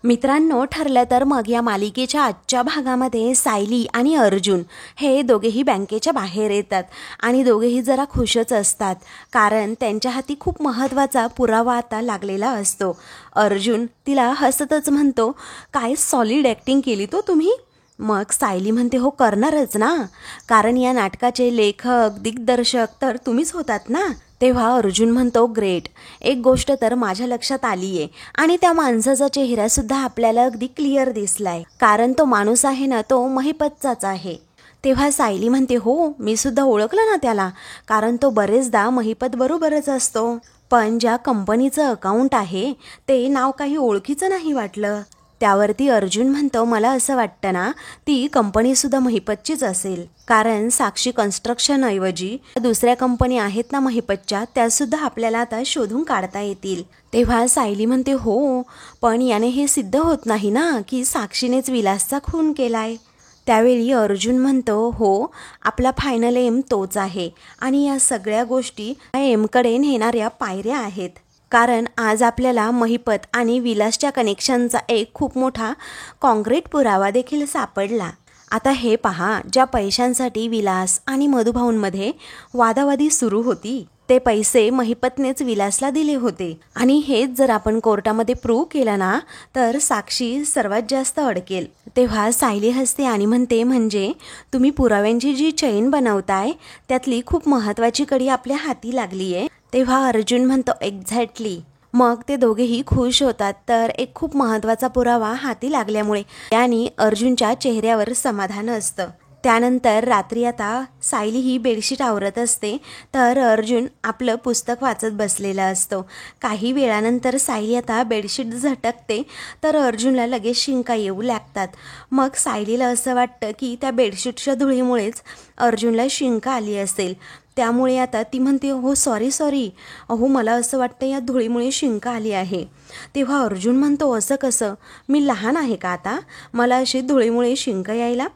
मित्रांनो, ठरलं तर मग या मालिकेच्या आजच्या भागामध्ये सायली आणि अर्जुन हे दोघेही बँकेच्या बाहेर येतात आणि दोघेही जरा खुशच असतात, कारण त्यांच्या हाती खूप महत्त्वाचा पुरावा आता लागलेला असतो. अर्जुन तिला हसतच म्हणतो, काय सॉलिड ॲक्टिंग केली तो तुम्ही. मग सायली म्हणते, हो करणारच ना, कारण या नाटकाचे लेखक दिग्दर्शक तर तुम्हीच होतात ना. तेव्हा अर्जुन म्हणतो, ग्रेट, एक गोष्ट तर माझ्या लक्षात आली आहे आणि त्या माणसाचा चेहरासुद्धा आपल्याला अगदी क्लिअर दिसलाय, कारण तो माणूस आहे ना, तो महिपतचाच आहे. तेव्हा सायली म्हणते, हो मी सुद्धा ओळखलं ना त्याला, कारण तो बरेचदा महिपत बरोबरच असतो, पण ज्या कंपनीचं अकाउंट आहे ते नाव काही ओळखीचं नाही वाटलं. त्यावरती अर्जुन म्हणतो, मला असं वाटतं ना, ती कंपनीसुद्धा महिपतचीच असेल, कारण साक्षी कन्स्ट्रक्शन ऐवजी दुसऱ्या कंपनी आहेत ना महिपतच्या, त्यासुद्धा आपल्याला आता शोधून काढता येतील. तेव्हा सायली म्हणते, हो पण याने हे सिद्ध होत नाही ना की साक्षीनेच विलासचा खून केलाय. त्यावेळी अर्जुन म्हणतो, हो आपला फायनल एम तोच आहे आणि या सगळ्या गोष्टी एमकडे नेणाऱ्या पायऱ्या आहेत, कारण आज आपल्याला महिपत आणि विलासच्या कनेक्शनचा एक खूप मोठा कॉन्क्रीट पुरावा देखील सापडला. आता हे पहा, ज्या पैशांसाठी विलास आणि मधुभाऊंमध्ये वादावादी सुरू होती, ते पैसे महिपतनेच विलासला दिले होते आणि हेच जर आपण कोर्टामध्ये प्रूव्ह केलं ना, तर साक्षी सर्वात जास्त अडकेल. तेव्हा सायली हसते आणि म्हणते, म्हणजे तुम्ही पुराव्यांची जी चेन बनवताय त्यातली खूप महत्त्वाची कडी आपल्या हाती लागली आहे. तेव्हा अर्जुन म्हणतो, एक्झॅक्टली. मग ते दोघेही खुश होतात, तर एक खूप महत्त्वाचा पुरावा हाती लागल्यामुळे आणि अर्जुनच्या चेहऱ्यावर समाधान असतं. त्यानंतर रात्री आता सायली ही बेडशीट आवरत असते, तर अर्जुन आपलं पुस्तक वाचत बसलेला असतो. काही वेळानंतर सायली आता बेडशीट झटकते, तर अर्जुनला लगेच शिंका येऊ लागतात. मग सायलीला असं वाटतं की त्या बेडशीटच्या धुळीमुळेच अर्जुनला शिंका आली असेल, त्यामुळे आता ती म्हणते, हो सॉरी, अहो मला असं वाटतं या धुळीमुळे शिंका आली आहे. तेव्हा अर्जुन म्हणतो, असं कसं, मी लहान आहे का आता, मला अशी धुळीमुळे शिंका यायला.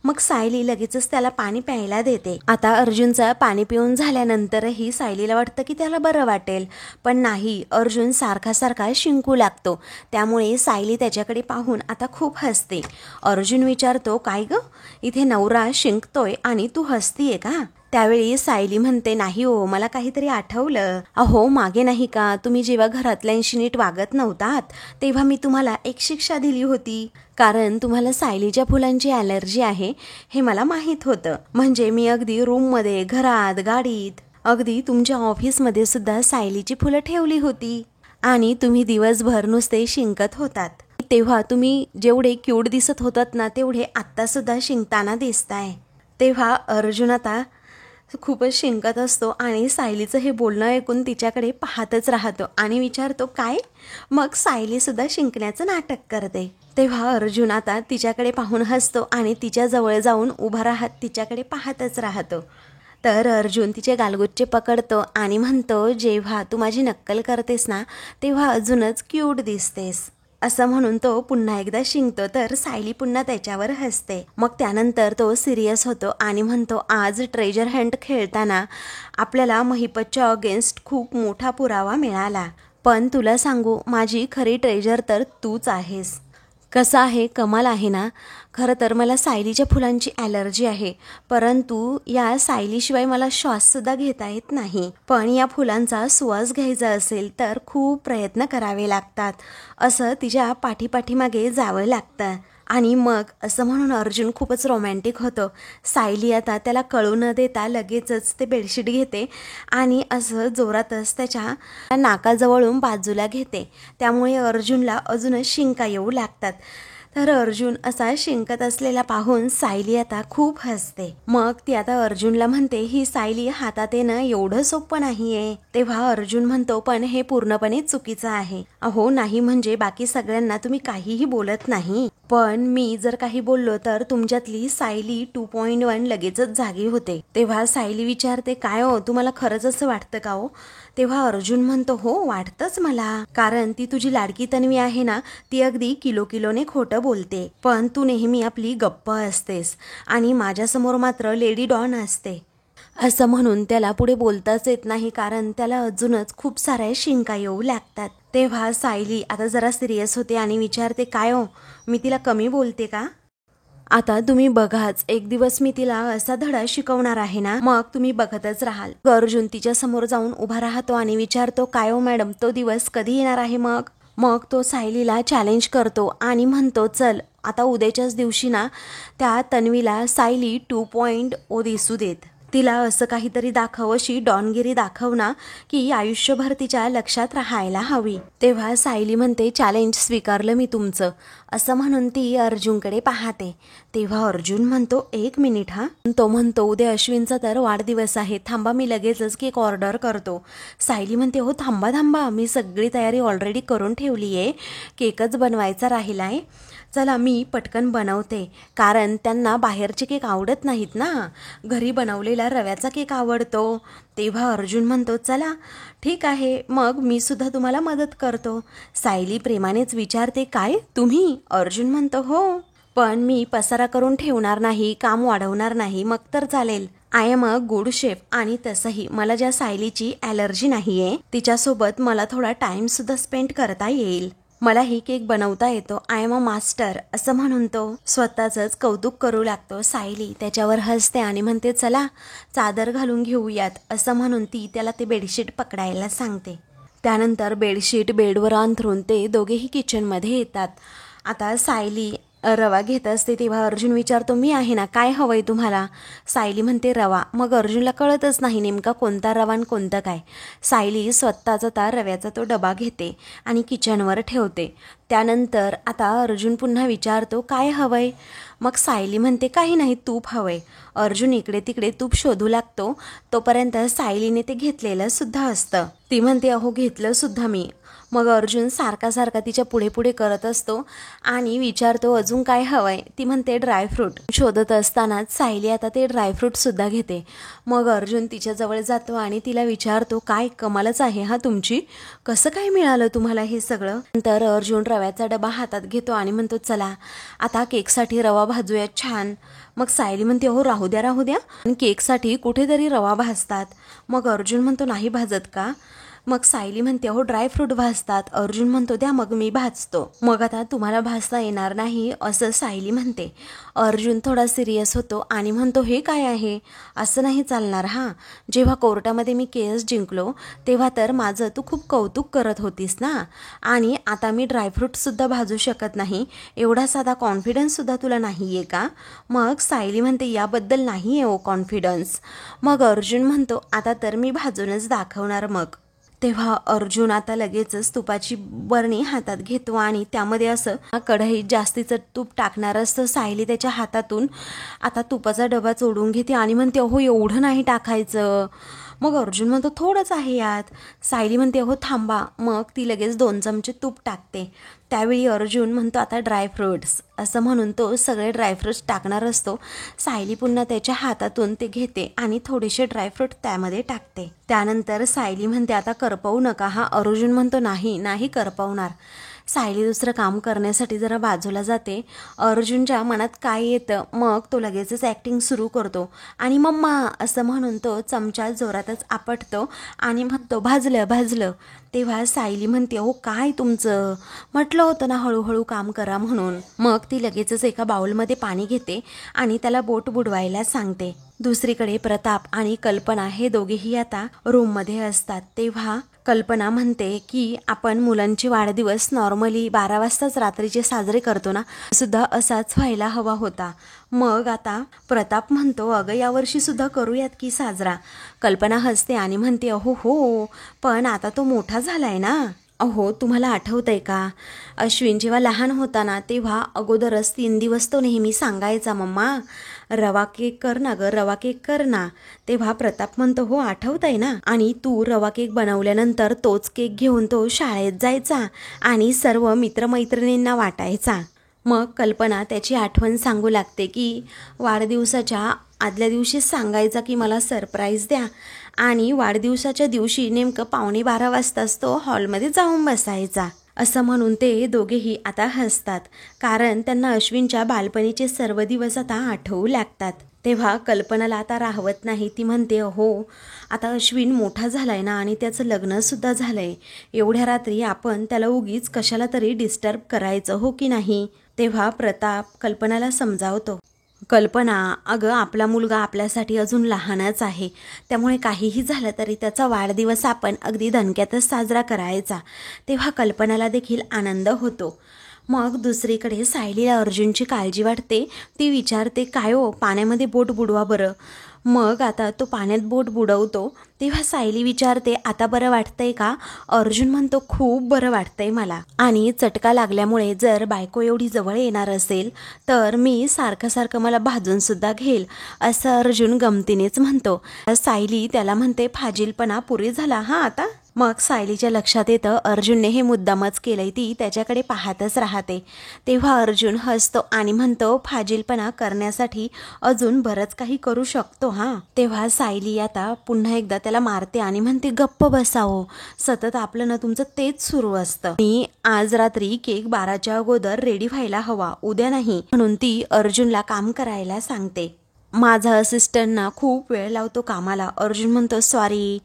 मग सायली लगेचच त्याला पाणी प्यायला देते. आता अर्जुनचं पाणी पिऊन झाल्यानंतरही सायलीला वाटतं की त्याला बरं वाटेल, पण नाही, अर्जुन सारखा शिंकू लागतो. त्यामुळे सायली त्याच्याकडे पाहून आता खूप हसते. अर्जुन विचारतो, काय ग, इथे नवरा शिंकतोय आणि तू हसतीये का. त्यावेळी सायली म्हणते, नाही हो, मला काहीतरी आठवलं. अहो मागे नाही का तुम्ही जेव्हा घरातल्यांशी नीट वागत नव्हतात, तेव्हा मी तुम्हाला एक शिक्षा दिली होती, कारण तुम्हाला सायलीच्या फुलांची ॲलर्जी आहे हे मला माहीत होतं. म्हणजे मी अगदी रूममध्ये, घरात, गाडीत, अगदी तुमच्या ऑफिसमध्ये सुद्धा सायलीची फुलं ठेवली होती आणि तुम्ही दिवसभर नुसते शिंकत होतात. तेव्हा तुम्ही जेवढे क्यूट दिसत होतात ना, तेवढे आत्तासुद्धा शिंकताना दिसताय. तेव्हा अर्जुन आता खूपच शिंकत असतो आणि सायलीचं हे बोलणं ऐकून तिच्याकडे पाहतच राहतो आणि विचारतो, काय. मग सायलीसुद्धा शिंकण्याचं नाटक करते. तेव्हा अर्जुन आता तिच्याकडे पाहून हसतो आणि तिच्याजवळ जाऊन उभा राहत तिच्याकडे पाहतच राहतो. तर अर्जुन तिचे गालगुच्चे पकडतो आणि म्हणतो, जेव्हा तू माझी नक्कल करतेस ना, तेव्हा अजूनच क्यूट दिसतेस, असं म्हणून तो पुन्हा एकदा शिंकतो. तर सायली पुन्हा त्याच्यावर हसते. मग त्यानंतर तो सिरियस होतो आणि म्हणतो, आज ट्रेजर हंट खेळताना आपल्याला महिपतच्या अगेन्स्ट खूप मोठा पुरावा मिळाला, पण तुला सांगू, माझी खरी ट्रेजर तर तूच आहेस. कसं आहे, कमाल आहे ना. खरं तर मला सायलीच्या फुलांची ॲलर्जी आहे, परंतु या सायलीशिवाय मला श्वाससुद्धा घेता येत नाही, पण या फुलांचा सुवास घ्यायचा असेल तर खूप प्रयत्न करावे लागतात, असं तिच्या पाठीमागे जावं लागतं. आणि मग असं म्हणून अर्जुन खूपच रोमॅन्टिक होतो. सायली आता त्याला कळू न देता लगेचच ते बेडशीट घेते आणि असं जोरातच त्याच्या नाकाजवळून बाजूला घेते. त्यामुळे अर्जुनला अजूनच शिंका येऊ लागतात. तर अर्जुन असा शिंकत असलेला पाहून सायली आता खूप हसते. मग ती आता अर्जुनला म्हणते, ही सायली हातात येणं एवढं सोपं नाहीये. तेव्हा अर्जुन म्हणतो, पण हे पूर्णपणे चुकीचं आहे. अहो नाही, म्हणजे बाकी सगळ्यांना तुम्ही काहीही बोलत नाही, पण मी जर काही बोललो तर तुमच्यातली सायली 2.1 लगेचच जागी होते. तेव्हा सायली विचारते, काय हो, तुम्हाला खरंच असं वाटतं का हो. तेव्हा अर्जुन म्हणतो, हो वाटतंच मला, कारण ती तुझी लाडकी तन्वी आहे ना, ती अगदी किलोने खोटं बोलते, पण तू नेहमी आपली गप्प असतेस आणि माझ्यासमोर मात्र लेडी डॉन असते. असं म्हणून त्याला पुढे बोलताच येत नाही, कारण त्याला अजूनच खूप साऱ्या शिंका येऊ लागतात. तेव्हा सायली आता जरा सिरियस होते आणि विचारते, काय हो, मी तिला कमी बोलते का? आता तुम्ही बघाच, एक दिवस मी तिला असा धडा शिकवणार आहे ना, मग तुम्ही बघतच राहाल. अर्जुन तिच्या समोर जाऊन उभा राहतो आणि विचारतो, काय हो मॅडम, तो दिवस कधी येणार आहे? मग तो सायलीला चॅलेंज करतो आणि म्हणतो, चल आता उद्याच्याच दिवशी ना त्या तन्वीला सायली 2.0 दिसू देत. तिला असं काहीतरी दाखव, अशी डॉनगिरी दाखव ना की आयुष्यभर तिच्या लक्षात राहायला हवी. तेव्हा सायली म्हणते, चॅलेंज स्वीकारलं मी तुमचं, असं म्हणून ती अर्जुनकडे पाहते. तेव्हा अर्जुन म्हणतो, एक मिनिट हा. तो म्हणतो, उद्या अश्विनचा तर वाढदिवस आहे, थांबा मी लगेचच केक ऑर्डर करतो. सायली म्हणते, हो थांबा थांबा, मी सगळी तयारी ऑलरेडी करून ठेवली आहे, केकच बनवायचा राहिलाय, चला मी पटकन बनवते. कारण त्यांना बाहेरचे केक आवडत नाहीत ना, घरी बनवलेला रव्याचा केक आवडतो. तेव्हा अर्जुन म्हणतो, चला ठीक आहे, मग मी सुद्धा तुम्हाला मदत करतो. सायली प्रेमानेच विचारते, काय तुम्ही? अर्जुन म्हणतो, हो, पण मी पसारा करून ठेवणार नाही, काम वाढवणार नाही, मग तर चालेल. I am a good chef. आणि तसंही मला ज्या सायलीची ॲलर्जी नाही आहे तिच्यासोबत मला थोडा टाइम सुद्धा स्पेंड करता येईल. मलाही केक बनवता येतो, आय एम अ मास्टर, असं म्हणून तो स्वतःचंच कौतुक करू लागतो. सायली त्याच्यावर हसते आणि म्हणते, चला चादर घालून घेऊयात, असं म्हणून ती त्याला ते बेडशीट पकडायला सांगते. त्यानंतर बेडशीट बेडवर अंथरून ते दोघेही किचनमध्ये येतात. आता सायली रवा घेत असते तेव्हा अर्जुन विचारतो, मी आहे ना, काय हवंय तुम्हाला? सायली म्हणते, रवा. मग अर्जुनला कळतच नाही नेमका कोणता रवा आणि कोणतं काय. सायली स्वतःचा त्या रव्याचा तो डबा घेते आणि किचनवर ठेवते. त्यानंतर आता अर्जुन पुन्हा विचारतो, काय हवंय? मग सायली म्हणते, काही नाही, तूप हवंय. अर्जुन इकडे तिकडे तूप शोधू लागतो. तोपर्यंत सायलीने ते घेतलेलं सुद्धा असतं. ती म्हणते, अहो घेतलं सुद्धा मी. मग अर्जुन सारखा सारखा तिच्या पुढे पुढे करत असतो आणि विचारतो, अजून काय हवंय? ती म्हणते, ड्रायफ्रूट. शोधत असतानाच सायली आता ते ड्रायफ्रूट सुद्धा घेते. मग अर्जुन तिच्याजवळ जातो आणि तिला विचारतो, काय कमालच आहे हा तुमची, कसं काय मिळालं तुम्हाला हे सगळं? नंतर अर्जुन रव्याचा डबा हातात घेतो आणि म्हणतो, चला आता केकसाठी रवा भाजूया छान. मग सायली म्हणते, हो राहू द्या राहू द्या, आणि केकसाठी कुठेतरी रवा भाजतात. मग अर्जुन म्हणतो, नाही भाजत का? मग सायली म्हणते, हो ड्रायफ्रूट भाजतात. अर्जुन म्हणतो, द्या मग मी भाजतो. मग आता तुम्हाला भाजता येणार नाही असं सायली म्हणते. अर्जुन थोडा सिरियस होतो आणि म्हणतो, हे काय आहे, असं नाही चालणार हा. जेव्हा कोर्टामध्ये मी केस जिंकलो तेव्हा तर माझं तू खूप कौतुक करत होतीस ना, आणि आता मी ड्रायफ्रूटसुद्धा भाजू शकत नाही, एवढा साधा कॉन्फिडन्ससुद्धा तुला नाही आहे का? मग सायली म्हणते, याबद्दल नाही आहे ओ कॉन्फिडन्स. मग अर्जुन म्हणतो, आता तर मी भाजूनच दाखवणार. मग तेव्हा अर्जुन आता लगेचच तुपाची बरणी हातात घेतो आणि त्यामध्ये असं कढईत जास्तीचं तूप टाकणार असतं. सायली त्याच्या हातातून आता तुपाचा डबा चोडून घेते आणि म्हणते, अहो एवढं नाही टाकायचं. मग अर्जुन म्हणतो, थोडंच आहे यात. सायली म्हणते, अहो थांबा. मग ती लगेच 2 चमचे तूप टाकते. त्यावेळी अर्जुन म्हणतो, आता ड्रायफ्रूट्स, असं म्हणून तो सगळे ड्रायफ्रूट्स टाकणार असतो. सायली पुन्हा त्याच्या हातातून ते घेते आणि थोडेसे ड्रायफ्रूट त्यामध्ये टाकते. त्यानंतर सायली म्हणते, आता करपवू नका हा. अर्जुन म्हणतो, नाही नाही करपवणार. सायली दुसरं काम करण्यासाठी जरा बाजूला जाते. अर्जुनच्या मनात काय येतं, मग तो लगेचच ॲक्टिंग सुरू करतो आणि मम्मा असं म्हणून तो चमचा जोरातच आपटतो आणि म्हणतो, भाजलं भाजलं. तेव्हा सायली म्हणते, हो काय तुमचं, म्हटलं होतं ना हळूहळू काम करा म्हणून. मग ती लगेचच एका बाउलमध्ये पाणी घेते आणि त्याला बोट बुडवायला सांगते. दुसरीकडे प्रताप आणि कल्पना हे दोघेही आता रूममध्ये असतात. तेव्हा कल्पना म्हणते की आपण मुलांचे वाढदिवस नॉर्मली 12 वाजताच रात्रीचे साजरे करतो ना, सुद्धा असाच व्हायला हवा होता. मग आता प्रताप म्हणतो, अगं यावर्षी सुद्धा करूयात की साजरा. कल्पना हसते आणि म्हणते, अहो हो, पण आता तो मोठा झालाय ना. अहो तुम्हाला आठवतंय का, अश्विन जेव्हा लहान होता ना तेव्हा अगोदरच 3 दिवस तो नेहमी सांगायचा, मम्मा रवा केक कर ना गं, रवा केक कर ना. तेव्हा प्रताप म्हणतो, हो आठवतंय ना. आणि तू रवा केक बनवल्यानंतर तोच केक घेऊन तो शाळेत जायचा आणि सर्व मित्रमैत्रिणींना वाटायचा. मग कल्पना त्याची आठवण सांगू लागते की वाढदिवसाच्या आदल्या दिवशीच सांगायचा की मला सरप्राईज द्या, आणि वाढदिवसाच्या दिवशी नेमकं 11:15 वाजताच तो हॉलमध्ये जाऊन बसायचा. असं म्हणून ते दोघेही आता हसतात, कारण त्यांना अश्विनच्या बालपणीचे सर्व दिवस आता आठवू लागतात. तेव्हा कल्पनाला आता राहवत नाही. ती म्हणते, हो आता अश्विन मोठा झालाय ना आणि त्याचं लग्नसुद्धा झालंय, एवढ्या रात्री आपण त्याला उगीच कशाला तरी डिस्टर्ब करायचं, हो की नाही. तेव्हा प्रताप कल्पनाला समजावतो, कल्पना अगं आपला मुलगा आपल्यासाठी अजून लहानच आहे, त्यामुळे काहीही झालं तरी त्याचा वाढदिवस आपण अगदी दणक्यातच साजरा करायचा. तेव्हा कल्पनाला देखील आनंद होतो. मग दुसरीकडे सायलीला अर्जुनची काळजी वाटते. ती विचारते, काय हो पाण्यामध्ये बोट बुडवा बरं. मग आता तो पाण्यात बोट बुडवतो. तेव्हा सायली विचारते, आता बरं वाटतंय का. अर्जुन म्हणतो, खूप बरं वाटतंय मला, आणि चटका लागल्यामुळे जर बायको एवढी जवळ येणार असेल तर मी सारखं सारखं मला भाजून सुद्धा घेईल, असं अर्जुन गमतीनेच म्हणतो. सायली त्याला म्हणते, फाजीलपणा पुरी झाला हा आता. मग सायलीच्या लक्षात येतं अर्जुनने हे मुद्दामच केलंय. ती त्याच्याकडे पाहतच राहते. तेव्हा अर्जुन हसतो आणि म्हणतो, फाजीलपणा करण्यासाठी अजून बरंच काही करू शकतो हा. तेव्हा सायली आता पुन्हा एकदा त्याला मारते आणि म्हणते, गप्प बसावं, सतत आपलं ना तुमचं तेच सुरू असतं. आणि आज रात्री केक 12च्या अगोदर रेडी व्हायला हवा, उद्या नाही. म्हणून ती अर्जुनला काम करायला सांगते. माझा असिस्टंट ना खूप वेळ लावतो कामाला. अर्जुन म्हणतो, सॉरी.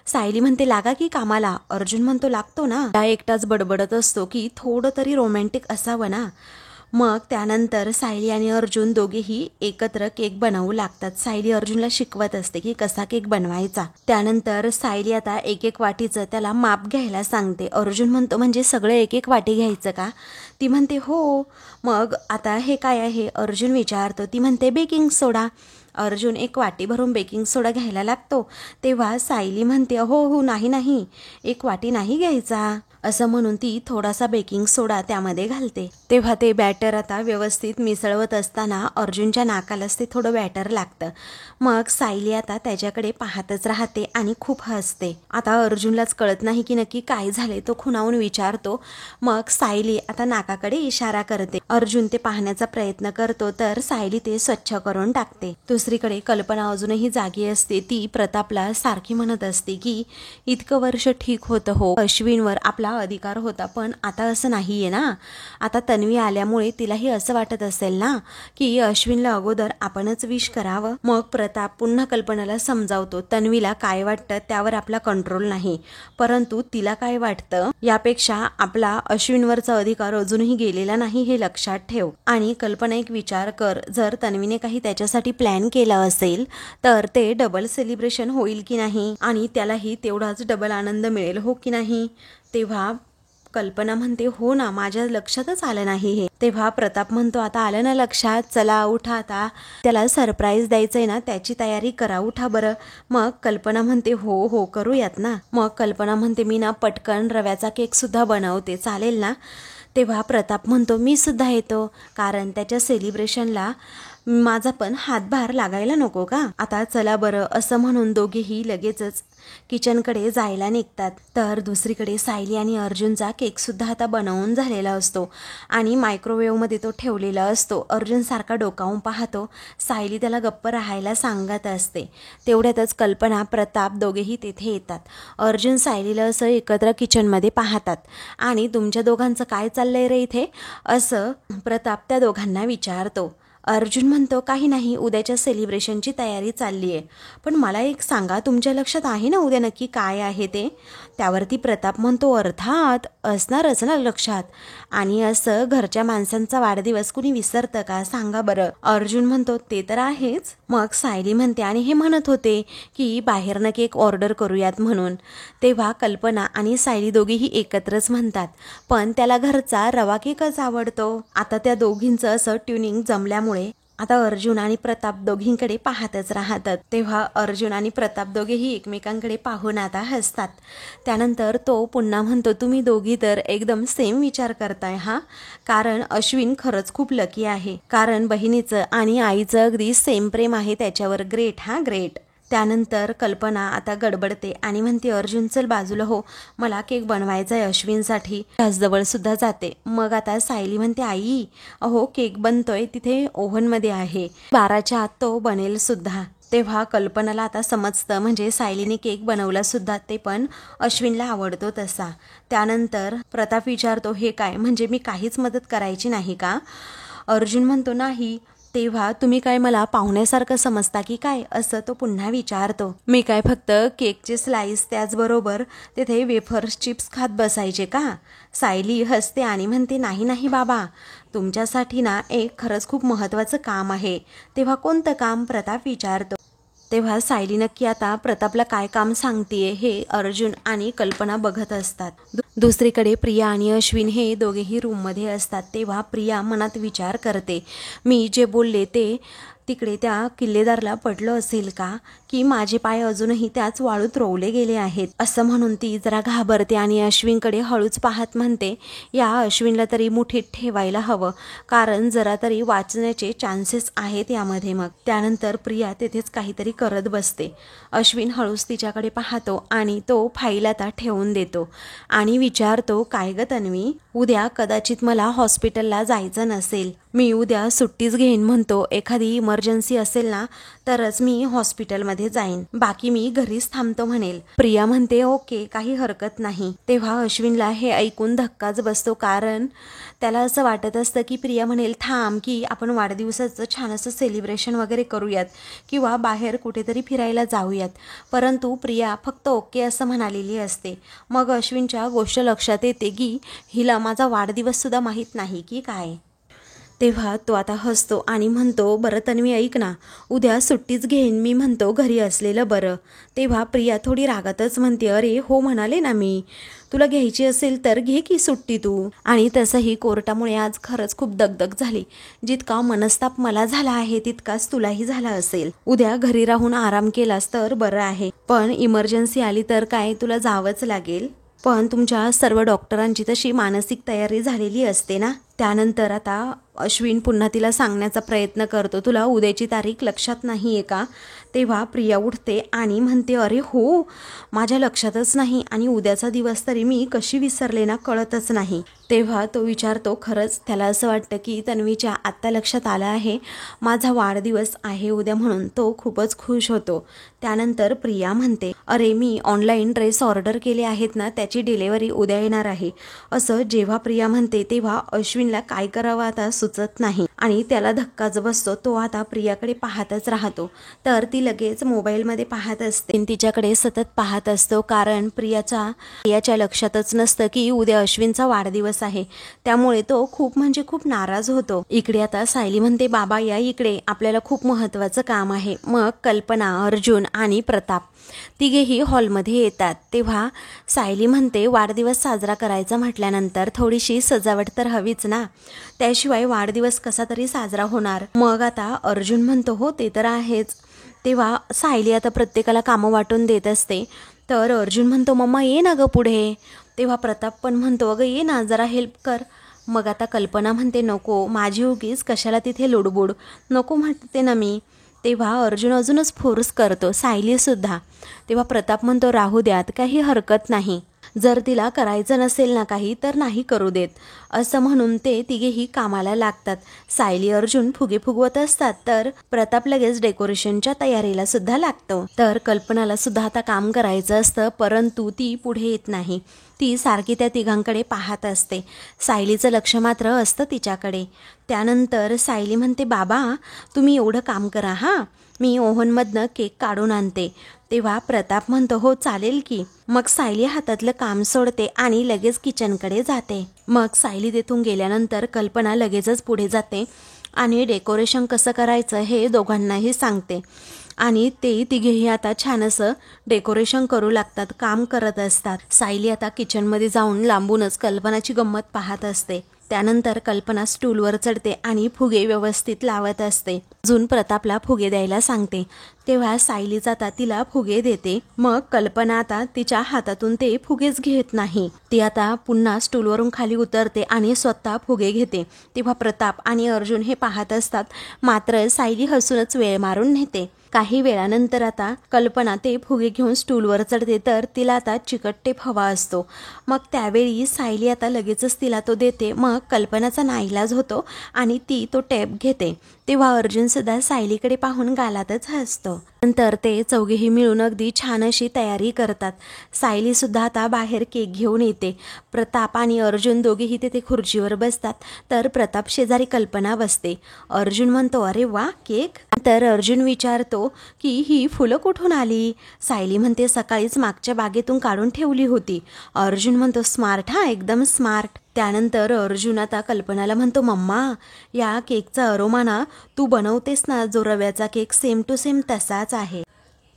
सायली म्हणते, लागा की कामाला. अर्जुन म्हणतो, लागतो ना. त्या एकटाच बडबडत असतो की थोडं तरी रोमॅन्टिक असावं ना. मग त्यानंतर सायली आणि अर्जुन दोघेही एकत्र केक बनवू लागतात. सायली अर्जुनला शिकवत असते की कसा केक बनवायचा. त्यानंतर सायली आता एक एक वाटीचं त्याला माप घ्यायला सांगते. अर्जुन म्हणतो, म्हणजे सगळं एक एक वाटी घ्यायचं का. ती म्हणते, हो. मग आता हे काय आहे अर्जुन विचारतो. ती म्हणते, बेकिंग सोडा. अर्जुन एक वाटी भरून बेकिंग सोडा घ्यायला लागतो. तेव्हा सायली म्हणते, हो नाही, एक वाटी नाही घ्यायचा, असं म्हणून ती थोडासा बेकिंग सोडा त्यामध्ये घालते. तेव्हा ते बॅटर आता व्यवस्थित मिसळवत असताना अर्जुनच्या नाकालाच ते थोडं बॅटर लागतं. मग सायली आता त्याच्याकडे पाहतच राहते आणि खूप हसते. आता अर्जुनलाच कळत नाही की नक्की काय झाले. तो खुणावून विचारतो. मग सायली आता नाकाकडे इशारा करते. अर्जुन ते पाहण्याचा प्रयत्न करतो तर सायली ते स्वच्छ करून टाकते. दुसरीकडे कल्पना अजूनही जागी असते. ती प्रतापला सारखी म्हणत असते की इतकं वर्ष ठीक होतं, हो अश्विनवर आपला अधिकार होता, पण आता असं नाहीये ना. आता तन्वी आल्यामुळे तिलाही असं वाटत असेल ना की अश्विनला अगोदर आपणच विश करावं. मग प्रताप पुन्हा कल्पनाला समजावतो, तन्वीला काय वाटतं त्यावर आपला कंट्रोल नाही, परंतु तिला काय वाटतं यापेक्षा आपला अश्विनवरचा अधिकार अजूनही गेलेला नाही, हे लक्षात ठेव. आणि कल्पना एक विचार कर, जर तन्वीने काही त्याच्यासाठी प्लॅन केला असेल तर ते डबल सेलिब्रेशन होईल की नाही, आणि त्यालाही तेवढाच डबल आनंद मिळेल, हो की नाही. तेव्हा कल्पना म्हणते, हो ना, माझ्या लक्षातच आलं नाही हे. तेव्हा प्रताप म्हणतो, आता आलं ना लक्षात, चला उठा, आता त्याला सरप्राईज द्यायचंय ना, त्याची तयारी करा, उठा बरं. मग कल्पना म्हणते, हो करूयात ना. मग कल्पना म्हणते, मी ना पटकन रव्याचा केक सुद्धा बनवते, चालेल ना. तेव्हा प्रताप म्हणतो, मी सुद्धा येतो, कारण त्याच्या सेलिब्रेशनला माझा पण हातभार लागायला नको का. आता चला बरं, असं म्हणून दोघेही लगेचच किचनकडे जायला निघतात. तर दुसरीकडे सायली आणि अर्जुनचा केक सुद्धा आता बनवून झालेला असतो आणि मायक्रोवेव्हमध्ये तो ठेवलेला असतो. अर्जुन सारखा डोकावून पाहतो. सायली त्याला गप्प राहायला सांगत असते. तेवढ्यातच कल्पना प्रताप दोघेही तेथे येतात. अर्जुन सायलीला असं एकत्र किचनमध्ये पाहतात आणि तुमच्या दोघांचं काय चाललंय रे इथे, असं प्रताप त्या दोघांना विचारतो. अर्जुन म्हणतो, काही नाही, उद्याच्या सेलिब्रेशनची तयारी चालली आहे. पण मला एक सांगा, तुमच्या लक्षात आहे ना उद्या नक्की काय आहे ते. त्यावरती प्रताप म्हणतो, अर्थात असणारच ना लक्षात, आणि असं घरच्या माणसांचा वाढदिवस कुणी विसरतं का, सांगा बरं. अर्जुन म्हणतो, ते तर आहेच. मग सायली म्हणते, आणि हे म्हणत होते की बाहेरनं केक ऑर्डर करूयात म्हणून. तेव्हा कल्पना आणि सायली दोघीही एकत्रच म्हणतात, पण त्याला घरचा रवा केकच आवडतो. आता त्या दोघींचं असं ट्युनिंग जमल्यामुळे आता अर्जुन आणि प्रताप दोघींकडे पाहतच राहतात. तेव्हा अर्जुन आणि प्रताप दोघेही एकमेकांकडे पाहून आता हसतात. त्यानंतर तो पुन्हा म्हणतो, तुम्ही दोघी तर एकदम सेम विचार करताय हा, कारण अश्विन खरंच खूप लकी आहे, कारण बहिणीचं आणि आईचं अगदी सेम प्रेम आहे त्याच्यावर. ग्रेट हा, ग्रेट. त्यानंतर कल्पना आता गडबडते आणि म्हणते, अर्जुन चल बाजूला हो, मला केक बनवायचा आहे अश्विनसाठी. गॅसजवळ सुद्धा जाते. मग आता सायली म्हणते, आई अहो केक बनतोय, तिथे ओव्हनमध्ये आहे, 12च्या आत तो बनेल सुद्धा. तेव्हा कल्पनाला आता समजतं, म्हणजे सायलीने केक बनवला सुद्धा, ते पण अश्विनला आवडतो तसा. त्यानंतर प्रताप विचारतो, हे काय, म्हणजे मी काहीच मदत करायची नाही का. अर्जुन म्हणतो, नाही, तेव्हा तुम्ही काय मला पाहुण्यासारखं समजता की काय, असं तो पुन्हा विचारतो. मी काय फक्त केकचे स्लाइस त्याचबरोबर तिथे वेफर्स चिप्स खात बसायचे का? सायली हसते आणि म्हणते, नाही नाही बाबा, तुमच्यासाठी ना एक खरंच खूप महत्त्वाचं काम आहे. तेव्हा कोणतं काम, प्रताप विचारतो. तेव्हा सायली नक्की आता प्रतापला काय काम सांगतेय हे अर्जुन आणि कल्पना बघत असतात. दुसरीकडे प्रिया आणि अश्विन हे दोघेही रूममध्ये असतात. तेव्हा प्रिया मनात विचार करते, मी जे बोलले ते तिकडे त्या किल्लेदारला पडलं असेल का, की माझे पाय अजूनही त्याच वाळूत रोवले गेले आहेत, असं म्हणून ती जरा घाबरते आणि अश्विनकडे हळूच पाहत म्हणते, या अश्विनला तरी मुठीत ठेवायला हवं, कारण जरा तरी वाचण्याचे चान्सेस आहेत यामध्ये. मग त्यानंतर प्रिया तिथेच काहीतरी करत बसते. अश्विन हळूच तिच्याकडे पाहतो आणि तो फाईल आता ठेवून देतो आणि विचारतो, काय ग तन्वी, उद्या कदाचित मला हॉस्पिटलला जायचं नसेल, मी उद्या सुट्टीच घेईन म्हणतो. एखादी इमर्जन्सी असेल ना तरच मी हॉस्पिटलमध्ये जाईन, बाकी मी घरीच थांबतो म्हणेल. प्रिया म्हणते, ओके, काही हरकत नाही. तेव्हा अश्विनला हे ऐकून धक्काच बसतो, कारण त्याला असं वाटत असतं की प्रिया म्हणेल थांब, की आपण वाढदिवसाचं छान असं सेलिब्रेशन वगैरे करूयात किंवा बाहेर कुठेतरी फिरायला जाऊयात. परंतु प्रिया फक्त ओके असं म्हणालेली असते. मग अश्विनच्या गोष्ट लक्षात येते की हिला माझा वाढदिवससुद्धा माहीत नाही की काय. तेव्हा तो आता हसतो आणि म्हणतो, बरं तन्वी ऐक ना, उद्या सुट्टीच घेईन मी म्हणतो, घरी असलेलं बरं. तेव्हा प्रिया थोडी रागातच म्हणते, अरे हो म्हणाले ना मी, तुला घ्यायची असेल तर घे की सुट्टी तू. आणि तसंही कोर्टामुळे आज खरंच खूप दगदग झाली. जितका मनस्ताप मला झाला आहे तितकाच तुलाही झाला असेल. उद्या घरी राहून आराम केलास तर बरं आहे, पण इमर्जन्सी आली तर काय तुला जावंच लागेल. पण तुमच्या सर्व डॉक्टरांची तशी मानसिक तयारी झालेली असते ना. त्यानंतर आता अश्विन पुन्हा तिला सांगण्याचा प्रयत्न करतो, तुला उद्याची तारीख लक्षात नाही आहे का. तेव्हा प्रिया उठते आणि म्हणते, अरे हो, माझ्या लक्षातच नाही आणि उद्याचा दिवस तरी मी कशी विसरले ना, कळतच नाही. तेव्हा तो विचारतो, खरंच त्याला असं वाटतं की तन्वीच्या आत्ता लक्षात आलं आहे माझा वाढदिवस आहे उद्या म्हणून. तो खूपच खुश होतो. त्यानंतर प्रिया म्हणते, अरे मी ऑनलाईन ड्रेस ऑर्डर केले आहेत ना, त्याची डिलेवरी उद्या येणार आहे. असं जेव्हा प्रिया म्हणते तेव्हा अश्विनला काय करावं आता सुचत नाही आणि त्याला धक्काच बसतो. तो आता प्रियाकडे पाहतच राहतो. तर ती लगेच मोबाईलमध्ये पाहत असते, तिच्याकडे सतत पाहत असतो, कारण प्रियाच्या लक्षातच नसतं की उद्या अश्विनचा वाढदिवस आहे. त्यामुळे तो खूप म्हणजे खूप नाराज होतो. इकडे आता सायली म्हणते, बाबा या इकडे, आपल्याला खूप महत्त्वाचं काम आहे. मग कल्पना, अर्जुन आणि प्रताप तिघेही हॉलमध्ये येतात. तेव्हा सायली म्हणते, वाढदिवस साजरा करायचा म्हटल्यानंतर थोडीशी सजावट तर हवीच ना, त्याशिवाय वाढदिवस कसा तरी साजरा होणार. मग आता अर्जुन म्हणतो, हो ते तर आहेच. तेव्हा सायली आता प्रत्येकाला कामं वाटून देत असते. तर अर्जुन म्हणतो, मम्मा ये ना ग पुढे. तेव्हा प्रताप पण म्हणतो, अगं ये ना, जरा हेल्प कर. मग आता कल्पना म्हणते, नको, माझी उगीच कशाला तिथे लुडबुड, नको म्हणते ना मी. तेव्हा अर्जुन अजूनच फोर्स करतो, सायलीसुद्धा. तेव्हा प्रताप म्हणतो, राहू द्यात, काही हरकत नाही, जर तिला करायचं नसेल ना काही तर नाही करू देत, असं म्हणून ते तिघेही कामाला लागतात. सायली अर्जुन फुगे फुगवत असतात, तर प्रताप लगेच डेकोरेशनच्या तयारीला सुद्धा लागतो. तर कल्पनाला सुद्धा आता काम करायचं असतं, परंतु ती पुढे येत नाही. ती सारखी त्या तिघांकडे पाहत असते. सायलीचं लक्ष मात्र असतं तिच्याकडे. त्यानंतर सायली म्हणते, बाबा तुम्ही एवढं काम करा हां, मी ओव्हनमधनं केक काढून आणते. तेव्हा प्रताप म्हणतो, हो चालेल की. मग सायली हातातलं काम सोडते आणि लगेच किचनकडे जाते. मग सायली तेथून गेल्यानंतर कल्पना लगेचच पुढे जाते आणि डेकोरेशन कसं करायचं हे दोघांनाही सांगते. आणि ते तिघेही आता छान असं डेकोरेशन करू लागतात, काम करत असतात. सायली आता किचनमध्ये जाऊन लांबूनच कल्पनाची गंमत पाहत असते. त्यानंतर कल्पना स्टूलवर चढते आणि फुगे व्यवस्थित लावत असते. अजून प्रतापला फुगे द्यायला सांगते. तेव्हा सायली जाता तिला फुगे देते. मग कल्पना आता तिच्या हातातून ते फुगेच घेत नाही. ती आता पुन्हा स्टूलवरून खाली उतरते आणि स्वतः फुगे घेते. तेव्हा प्रताप आणि अर्जुन हे पाहत असतात, मात्र सायली हसूनच वेळ मारून नेते. काही वेळानंतर आता कल्पना ते फुगे घेऊन स्टूलवर चढते, तर तिला आता चिकट टेप हवा असतो. मग त्यावेळी सायली आता लगेचच तिला तो देते. मग कल्पनाचा नाईलाज होतो आणि ती तो टेप घेते. तेव्हा अर्जुन सुद्धा सायलीकडे पाहून गालातच हसतो. नंतर ते चौघेही मिळून अगदी छान अशी तयारी करतात. सायली सुद्धा आता बाहेर केक घेऊन येते. प्रताप आणि अर्जुन दोघेही तिथे खुर्चीवर बसतात. तर प्रताप शेजारी कल्पना बसते. अर्जुन म्हणतो, अरे वा, केक. तर अर्जुन विचारतो की ही फुलं कुठून आली? सायली म्हणते, सकाळीच मागच्या बागेतून काढून ठेवली होती. अर्जुन म्हणतो, स्मार्ट, हा एकदम स्मार्ट. त्यानंतर अर्जुन आता कल्पनाला म्हणतो, मम्मा, या केकचा अरोमा ना तू बनवतेस ना जो रव्याचा केक, सेम टू सेम तसाच आहे.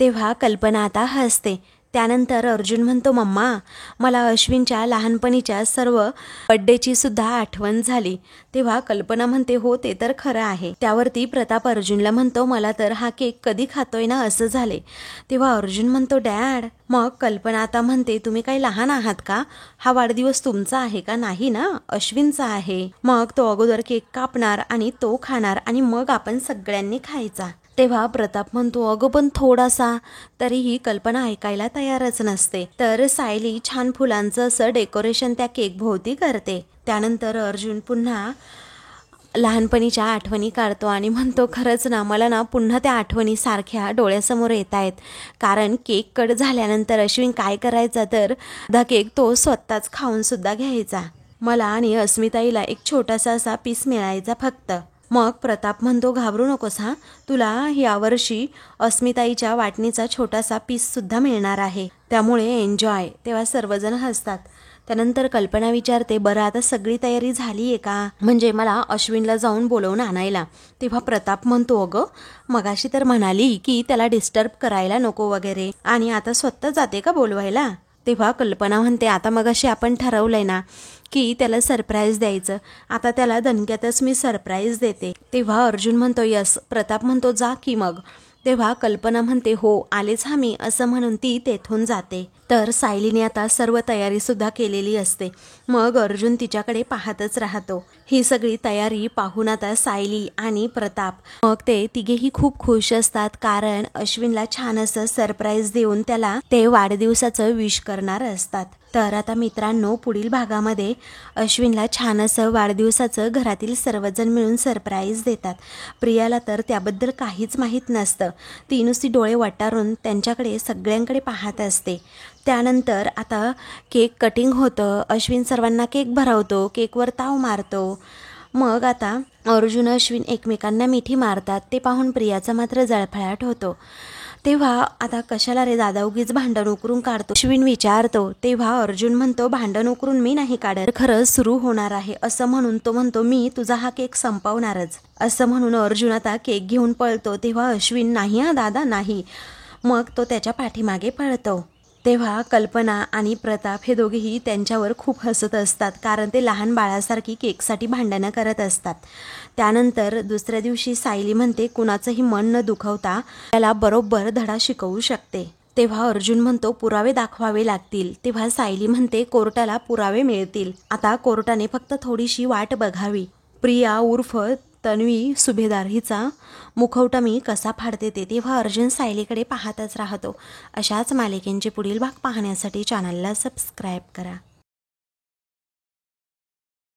तेव्हा कल्पना आता हसते. त्यानंतर अर्जुन म्हणतो, मम्मा, मला अश्विनच्या लहानपणीच्या सर्व बड्डेची सुद्धा आठवण झाली. तेव्हा कल्पना म्हणते, हो ते तर खरं आहे. त्यावरती प्रताप अर्जुनला म्हणतो, मला तर हा केक कधी खातोय ना असं झाले. तेव्हा अर्जुन म्हणतो, डॅड. मग कल्पना आता म्हणते, तुम्ही काही लहान आहात का? हा वाढदिवस तुमचा आहे का? नाही ना, अश्विनचा आहे. मग तो अगोदर केक कापणार आणि तो खाणार आणि मग आपण सगळ्यांनी खायचा. तेव्हा प्रताप म्हणतो, अगं पण थोडासा. तरीही कल्पना ऐकायला तयारच नसते. तर सायली छान फुलांचं असं डेकोरेशन त्या केक भोवती करते. त्यानंतर अर्जुन पुन्हा लहानपणीच्या आठवणी काढतो आणि म्हणतो, खरंच ना, मला ना पुन्हा त्या आठवणी सारख्या डोळ्यासमोर येत आहेत. कारण केक कट झाल्यानंतर अश्विन काय करायचा तर अर्धा केक तो स्वतःच खाऊन सुद्धा घ्यायचा. मला आणि अस्मिताईला एक छोटासा असा पीस मिळायचा फक्त. मग प्रताप म्हणतो, घाबरू नकोस हा, तुला यावर्षी अस्मिताईच्या वाटणीचा छोटासा पीस सुद्धा मिळणार आहे, त्यामुळे एन्जॉय. तेव्हा सर्वजण हसतात. त्यानंतर कल्पना विचारते, बरं आता सगळी तयारी झाली आहे का? म्हणजे मला अश्विनला जाऊन बोलवून आणायला. तेव्हा प्रताप म्हणतो, अगं मगाशी तर म्हणाली की त्याला डिस्टर्ब करायला नको वगैरे, आणि आता स्वतः जाते का बोलवायला? तेव्हा कल्पना म्हणते, आता मगाशी आपण ठरवलंय ना की त्याला सरप्राईज द्यायचं, आता त्याला दणक्यातच मी सरप्राईज देते. तेव्हा अर्जुन म्हणतो, यस. प्रताप म्हणतो, जा की मग. तेव्हा कल्पना म्हणते, हो आलेच हा मी, असं म्हणून ती तेथून जाते. तर सायलीने आता सर्व तयारी सुद्धा केलेली असते. मग अर्जुन तिच्याकडे पाहतच राहतो. ही सगळी तयारी पाहून आता सायली आणि प्रताप मग ते तिघेही खूप खुश असतात. कारण अश्विनला छान असं सरप्राईज देऊन त्याला ते वाढदिवसाचं विश करणार असतात. तर आता मित्रांनो, पुढील भागामध्ये अश्विनला छान असं वाढदिवसाचं घरातील सर्वजण मिळून सरप्राईज देतात. प्रियाला तर त्याबद्दल काहीच माहीत नसतं. ती नुसती डोळे वटारून त्यांच्याकडे सगळ्यांकडे पाहत असते. त्यानंतर आता केक कटिंग होतं. अश्विन सर्वांना केक भरवतो, केकवर ताव मारतो. मग आता अर्जुन अश्विन एकमेकांना मिठी मारतात. ते पाहून प्रियाचा मात्र जळफळाट होतो. तेव्हा आता कशाला रे दादा उगीच भांडण उकरून काढतो, अश्विन विचारतो. तेव्हा अर्जुन म्हणतो, भांडण उकरून मी नाही काढत, खरंच सुरू होणार आहे. असं म्हणून तो म्हणतो, मी तुझा हा केक संपवणारच. असं म्हणून अर्जुन आता केक घेऊन पळतो. तेव्हा अश्विन, नाही हा दादा नाही. मग तो त्याच्या पाठीमागे पळतो. तेव्हा कल्पना आणि प्रताप हे दोघेही त्यांच्यावर खूप हसत असतात. कारण ते लहान बाळासारखी केकसाठी भांडणं करत असतात. त्यानंतर दुसऱ्या दिवशी सायली म्हणते, कुणाचंही मन न दुखवता त्याला बरोबर धडा शिकवू शकते. तेव्हा अर्जुन म्हणतो, पुरावे दाखवावे लागतील. तेव्हा सायली म्हणते, कोर्टाला पुरावे मिळतील. आता कोर्टाने फक्त थोडीशी वाट बघावी. प्रिया उर्फ तन्वी सुभेदार हिचा मुखवटा मी कसा फाडते ते. तेव्हा अर्जुन सायलीकडे पाहतच राहतो. अशाच मालिकेंचे पुढील भाग पाहण्यासाठी चॅनलला सबस्क्राईब करा.